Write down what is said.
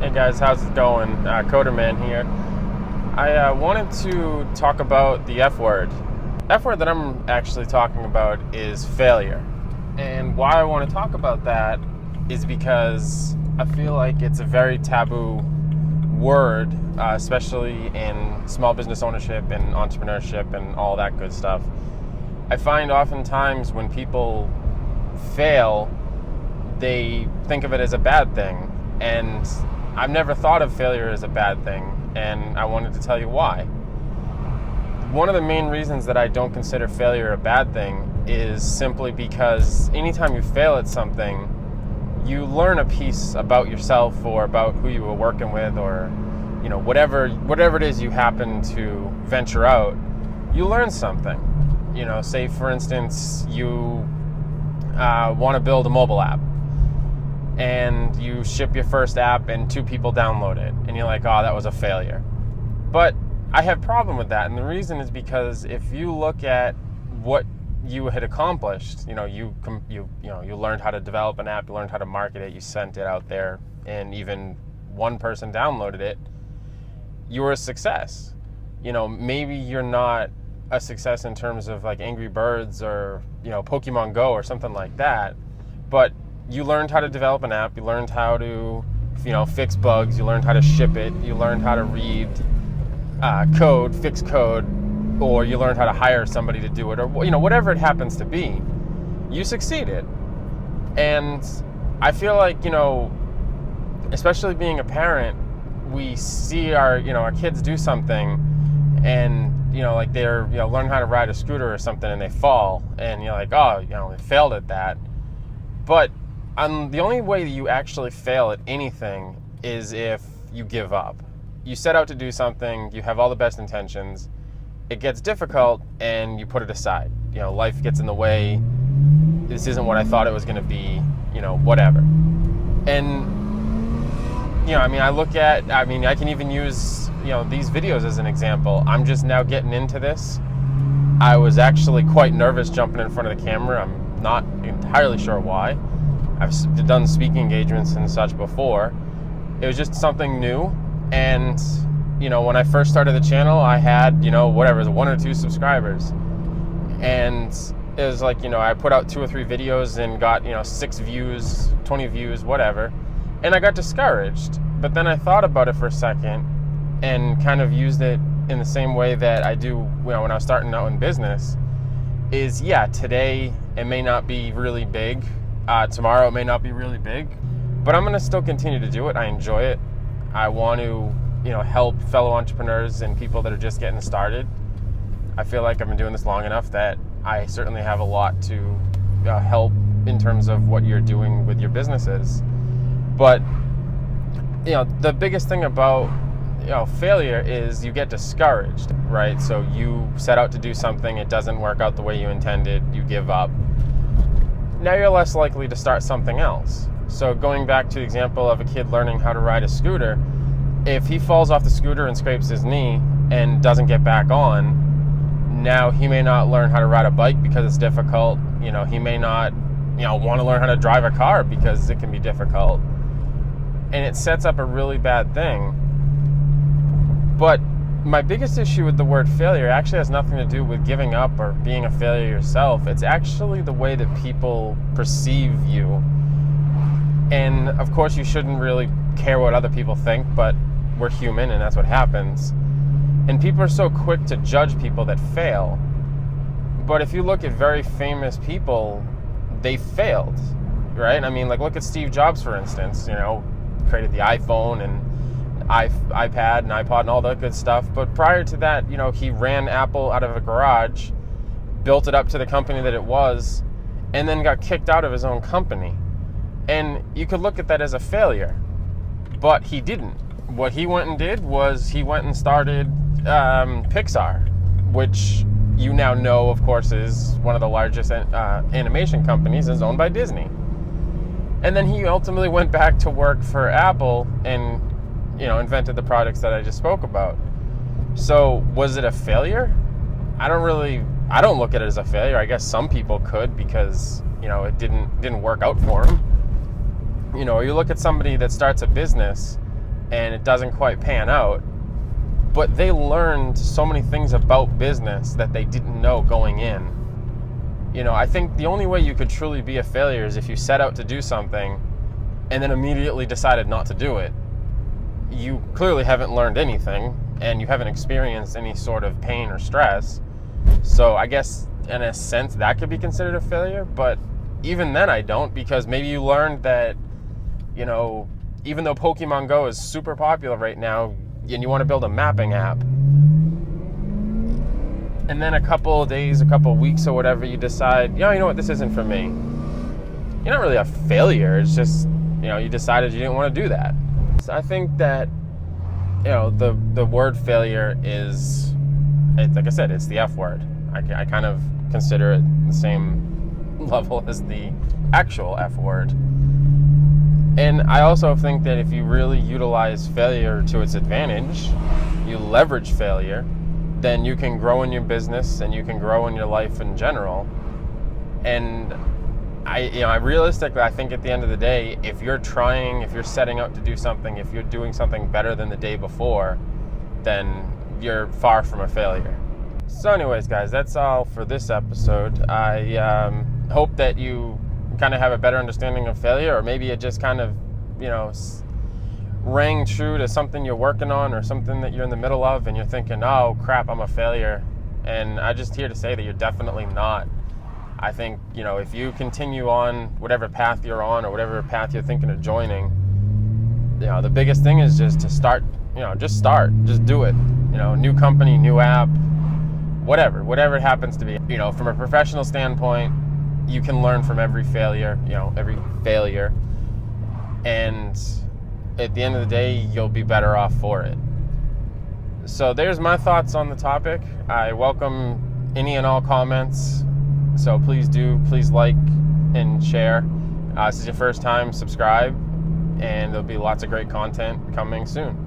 Hey guys, how's it going? CoderMan here. I wanted to talk about the F word. F word that I'm actually talking about is failure. And why I want to talk about that is because I feel like it's a very taboo word, especially in small business ownership and entrepreneurship and all that good stuff. I find oftentimes when people fail, they think of it as a bad thing. And I've never thought of failure as a bad thing, and I wanted to tell you why. One of the main reasons that I don't consider failure a bad thing is simply because anytime you fail at something, you learn a piece about yourself or about who you were working with, or whatever it is you happen to venture out, you learn something. Say for instance you want to build a mobile app, and you ship your first app and 2 people download it, and you're like, oh, that was a failure. But I have a problem with that, and the reason is because if you look at what you had accomplished, you learned how to develop an app, you learned how to market it, you sent it out there, and even one person downloaded it, you were a success. Maybe you're not a success in terms of like Angry Birds or Pokemon Go or something like that, but you learned how to develop an app, you learned how to fix bugs, you learned how to ship it, you learned how to read code, fix code, or you learned how to hire somebody to do it, or whatever it happens to be. You succeeded. And I feel like, especially being a parent, we see our kids do something, and like they're learn how to ride a scooter or something, and they fall, and you're like, oh, they failed at that. But the only way that you actually fail at anything is if you give up. You set out to do something, you have all the best intentions, it gets difficult, and you put it aside. Life gets in the way, this isn't what I thought it was going to be, whatever. And, I can even use, these videos as an example. I'm just now getting into this. I was actually quite nervous jumping in front of the camera. I'm not entirely sure why. I've done speaking engagements and such before. It was just something new. And, when I first started the channel, I had, 1 or 2 subscribers. And it was like, I put out 2 or 3 videos and got, 6 views, 20 views, whatever. And I got discouraged. But then I thought about it for a second and kind of used it in the same way that I do, when I was starting out in business. Is, today it may not be really big. Tomorrow it may not be really big, but I'm going to still continue to do it. I enjoy it. I want to, help fellow entrepreneurs and people that are just getting started. I feel like I've been doing this long enough that I certainly have a lot to help in terms of what you're doing with your businesses. But, the biggest thing about, failure is you get discouraged, right? So you set out to do something, it doesn't work out the way you intended, you give up. Now you're less likely to start something else. So going back to the example of a kid learning how to ride a scooter, if he falls off the scooter and scrapes his knee and doesn't get back on, now he may not learn how to ride a bike because it's difficult. He may not, want to learn how to drive a car because it can be difficult. And it sets up a really bad thing. But my biggest issue with the word failure actually has nothing to do with giving up or being a failure yourself. It's actually the way that people perceive you. And of course you shouldn't really care what other people think, but we're human and that's what happens. And people are so quick to judge people that fail. But if you look at very famous people, they failed, right? Look at Steve Jobs, for instance, created the iPhone and iPad and iPod and all that good stuff. But prior to that, he ran Apple out of a garage, built it up to the company that it was, and then got kicked out of his own company. And you could look at that as a failure, but he didn't. What he went and did was he went and started Pixar, which you now know, of course, is one of the largest animation companies, is owned by Disney. And then he ultimately went back to work for Apple and invented the products that I just spoke about. So was it a failure? I don't look at it as a failure. I guess some people could, because it didn't work out for them. You look at somebody that starts a business and it doesn't quite pan out, but they learned so many things about business that they didn't know going in. You know, I think the only way you could truly be a failure is if you set out to do something and then immediately decided not to do it. You clearly haven't learned anything, and you haven't experienced any sort of pain or stress. So I guess in a sense that could be considered a failure, but even then I don't, because maybe you learned that, you know, even though Pokemon Go is super popular right now and you want to build a mapping app, and then a couple of days, a couple of weeks or whatever, you decide, you know what, this isn't for me. You're not really a failure. It's just, you know, you decided you didn't want to do that. So I think that, you know, the word failure is, like I said, it's the F word. I kind of consider it the same level as the actual F word. And I also think that if you really utilize failure to its advantage, you leverage failure, then you can grow in your business and you can grow in your life in general. And I realistically, I think at the end of the day, if you're setting out to do something, if you're doing something better than the day before, then you're far from a failure. So anyways, guys, that's all for this episode. I hope that you kind of have a better understanding of failure, or maybe it just kind of, you know, rang true to something you're working on or something that you're in the middle of and you're thinking, oh crap, I'm a failure. And I'm just here to say that you're definitely not. I think, you know, if you continue on whatever path you're on or whatever path you're thinking of joining, you know, the biggest thing is just to start, just do it. You know, new company, new app, whatever it happens to be. You know, from a professional standpoint, you can learn from every failure, and at the end of the day, you'll be better off for it. So there's my thoughts on the topic. I welcome any and all comments, so please like and share. This is your first time, subscribe, and there'll be lots of great content coming soon.